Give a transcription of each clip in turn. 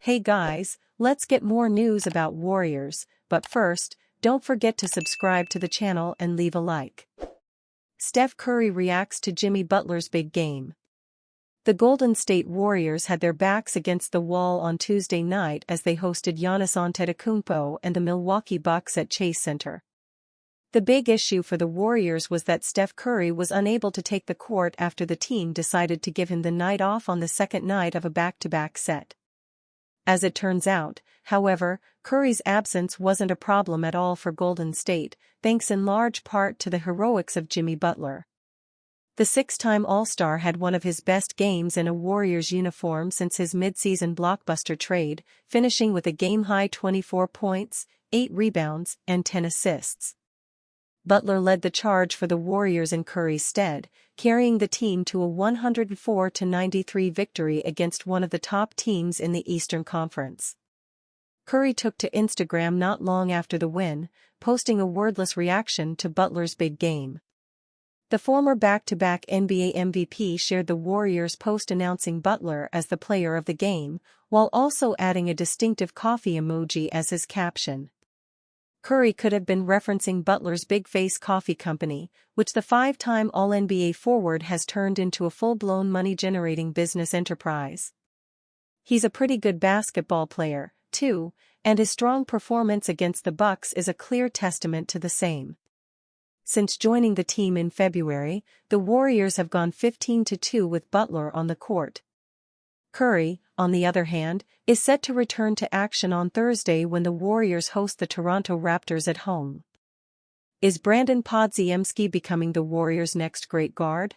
Hey guys, let's get more news about Warriors, but first, don't forget to subscribe to the channel and leave a like. Steph Curry reacts to Jimmy Butler's big game. The Golden State Warriors had their backs against the wall on Tuesday night as they hosted Giannis Antetokounmpo and the Milwaukee Bucks at Chase Center. The big issue for the Warriors was that Steph Curry was unable to take the court after the team decided to give him the night off on the second night of a back-to-back set. As it turns out, however, Curry's absence wasn't a problem at all for Golden State, thanks in large part to the heroics of Jimmy Butler. The six-time All-Star had one of his best games in a Warriors uniform since his mid-season blockbuster trade, finishing with a game-high 24 points, 8 rebounds, and 10 assists. Butler led the charge for the Warriors in Curry's stead, carrying the team to a 104-93 victory against one of the top teams in the Eastern Conference. Curry took to Instagram not long after the win, posting a wordless reaction to Butler's big game. The former back-to-back NBA MVP shared the Warriors' post announcing Butler as the player of the game, while also adding a distinctive coffee emoji as his caption. Curry could have been referencing Butler's Big Face Coffee Company, which the five-time All-NBA forward has turned into a full-blown money-generating business enterprise. He's a pretty good basketball player, too, and his strong performance against the Bucks is a clear testament to the same. Since joining the team in February, the Warriors have gone 15-2 with Butler on the court. Curry, on the other hand, is set to return to action on Thursday when the Warriors host the Toronto Raptors at home. Is Brandon Podziemski becoming the Warriors' next great guard?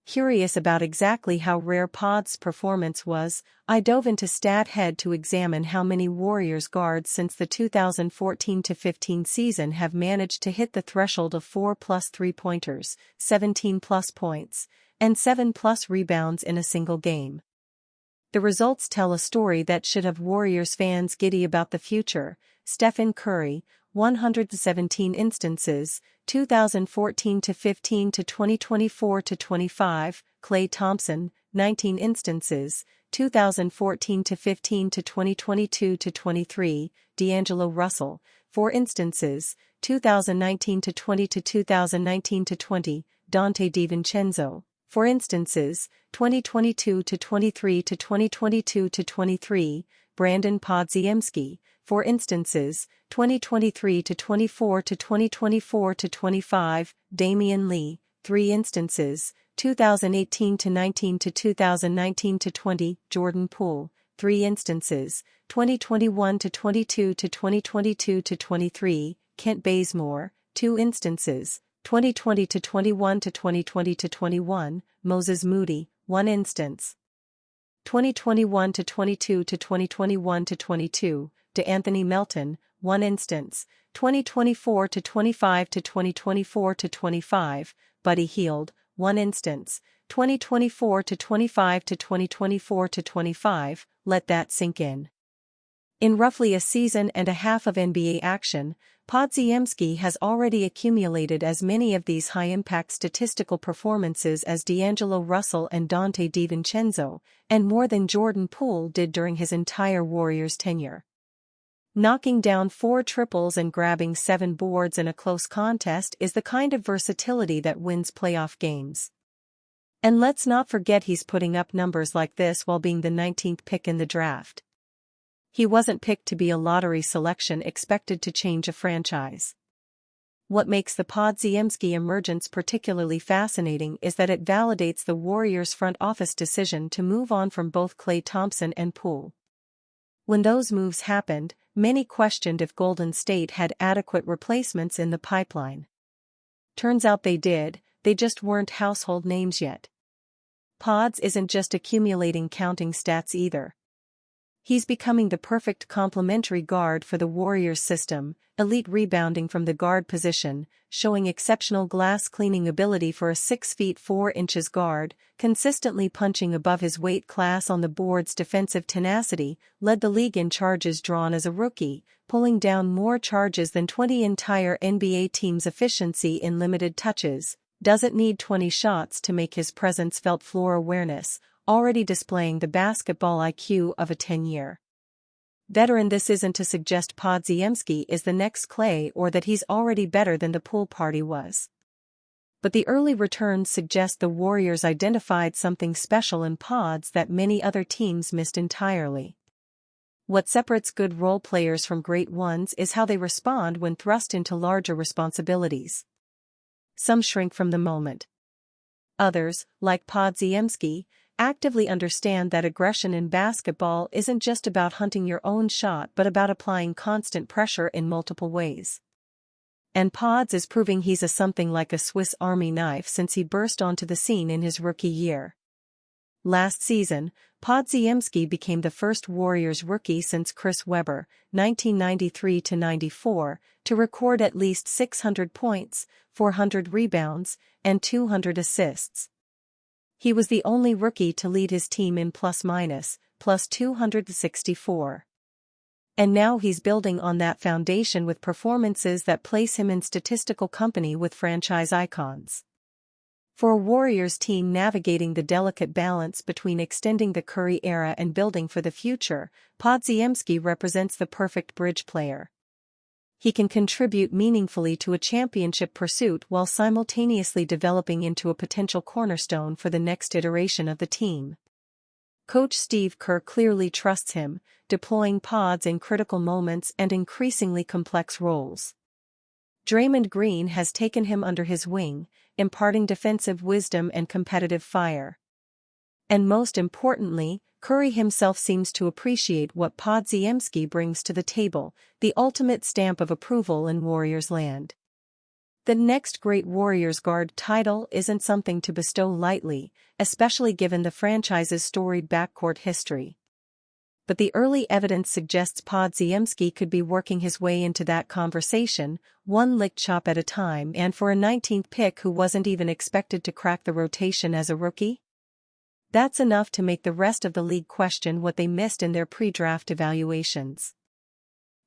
Curious about exactly how rare Pod's performance was, I dove into StatHead to examine how many Warriors guards since the 2014-15 season have managed to hit the threshold of 4+ three-pointers, 17+ points, and 7+ rebounds in a single game. The results tell a story that should have Warriors fans giddy about the future. Stephen Curry, 117 instances, 2014-15 to 2024-25, Klay Thompson, 19 instances, 2014-15 to 2022-23, D'Angelo Russell, 4 instances, 2019-20 to 2019-20, Donte DiVincenzo, 4 instances, 2022-23 to 2022-23, Brandon Podziemski, 4 instances, 2023-24 to 2024-25, Damian Lee, 3 instances, 2018-19 to 2019-20, Jordan Poole, 3 instances, 2021-22 to 2022-23, Kent Bazemore, 2 instances, 2020-21 to 2020-21, Moses Moody, 1 instance. 2021-22 to 2021-22, DeAnthony Melton, 1 instance. 2024-25 to 2024-25, Buddy Hield, 1 instance. 2024-25 to 2024-25, let that sink in. In roughly a season and a half of NBA action, Podziemski has already accumulated as many of these high-impact statistical performances as D'Angelo Russell and Donte DiVincenzo, and more than Jordan Poole did during his entire Warriors tenure. Knocking down 4 triples and grabbing 7 boards in a close contest is the kind of versatility that wins playoff games. And let's not forget he's putting up numbers like this while being the 19th pick in the draft. He wasn't picked to be a lottery selection expected to change a franchise. What makes the Podziemski emergence particularly fascinating is that it validates the Warriors' front office decision to move on from both Klay Thompson and Poole. When those moves happened, many questioned if Golden State had adequate replacements in the pipeline. Turns out they did, they just weren't household names yet. Pods isn't just accumulating counting stats either. He's becoming the perfect complementary guard for the Warriors system, elite rebounding from the guard position, showing exceptional glass-cleaning ability for a 6 feet 4 inches guard, consistently punching above his weight class on the board's defensive tenacity, led the league in charges drawn as a rookie, pulling down more charges than 20 entire NBA teams' efficiency in limited touches, doesn't need 20 shots to make his presence felt floor awareness, already displaying the basketball IQ of a 10-year Veteran. This isn't to suggest Podziemski is the next Clay or that he's already better than the pool party was. But the early returns suggest the Warriors identified something special in Pods that many other teams missed entirely. What separates good role players from great ones is how they respond when thrust into larger responsibilities. Some shrink from the moment. Others, like Podziemski, actively understand that aggression in basketball isn't just about hunting your own shot but about applying constant pressure in multiple ways. And Pods is proving he's something like a Swiss Army knife since he burst onto the scene in his rookie year. Last season, Podziemski became the first Warriors rookie since Chris Webber, 1993-94, to record at least 600 points, 400 rebounds, and 200 assists. He was the only rookie to lead his team in plus 264. And now he's building on that foundation with performances that place him in statistical company with franchise icons. For a Warriors team navigating the delicate balance between extending the Curry era and building for the future, Podziemski represents the perfect bridge player. He can contribute meaningfully to a championship pursuit while simultaneously developing into a potential cornerstone for the next iteration of the team. Coach Steve Kerr clearly trusts him, deploying Pods in critical moments and increasingly complex roles. Draymond Green has taken him under his wing, imparting defensive wisdom and competitive fire. And most importantly, Curry himself seems to appreciate what Podziemski brings to the table, the ultimate stamp of approval in Warriors land. The next great Warriors guard title isn't something to bestow lightly, especially given the franchise's storied backcourt history. But the early evidence suggests Podziemski could be working his way into that conversation, one lick chop at a time, and for a 19th pick who wasn't even expected to crack the rotation as a rookie? That's enough to make the rest of the league question what they missed in their pre-draft evaluations.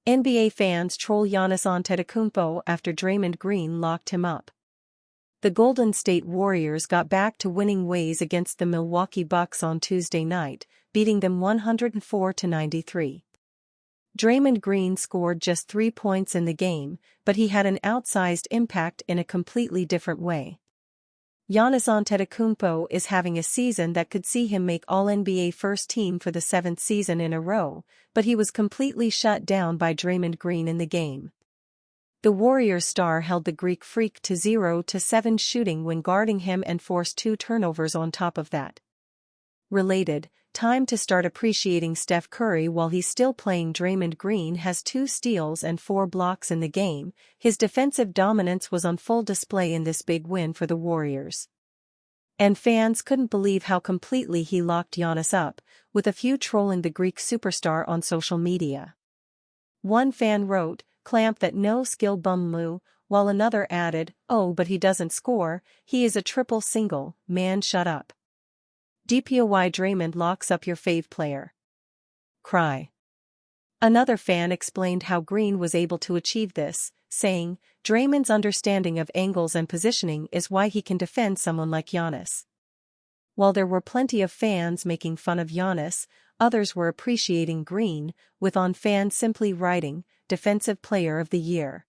NBA fans troll Giannis Antetokounmpo after Draymond Green locked him up. The Golden State Warriors got back to winning ways against the Milwaukee Bucks on Tuesday night, beating them 104-93. Draymond Green scored just 3 points in the game, but he had an outsized impact in a completely different way. Giannis Antetokounmpo is having a season that could see him make All-NBA first team for the 7th season in a row, but he was completely shut down by Draymond Green in the game. The Warriors star held the Greek Freak to 0-7 shooting when guarding him and forced 2 turnovers on top of that. Related, time to start appreciating Steph Curry while he's still playing. Draymond Green has 2 steals and 4 blocks in the game. His defensive dominance was on full display in this big win for the Warriors. And fans couldn't believe how completely he locked Giannis up, with a few trolling the Greek superstar on social media. One fan wrote, "Clamp that no skill bum Lou," while another added, "Oh, but he doesn't score, he is a triple single, man shut up. DPOY Draymond locks up your fave player. Cry." Another fan explained how Green was able to achieve this, saying, "Draymond's understanding of angles and positioning is why he can defend someone like Giannis." While there were plenty of fans making fun of Giannis, others were appreciating Green, with on fans simply writing, "Defensive Player of the Year."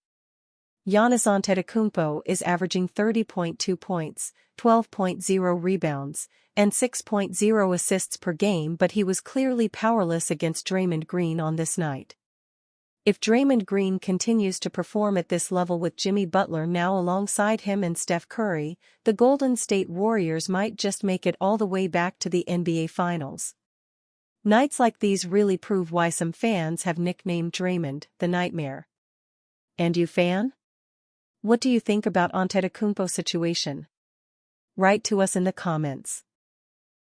Giannis Antetokounmpo is averaging 30.2 points, 12.0 rebounds, and 6.0 assists per game, but he was clearly powerless against Draymond Green on this night. If Draymond Green continues to perform at this level with Jimmy Butler now alongside him and Steph Curry, the Golden State Warriors might just make it all the way back to the NBA Finals. Nights like these really prove why some fans have nicknamed Draymond the Nightmare. And you, fan? What do you think about Antetokounmpo's situation? Write to us in the comments.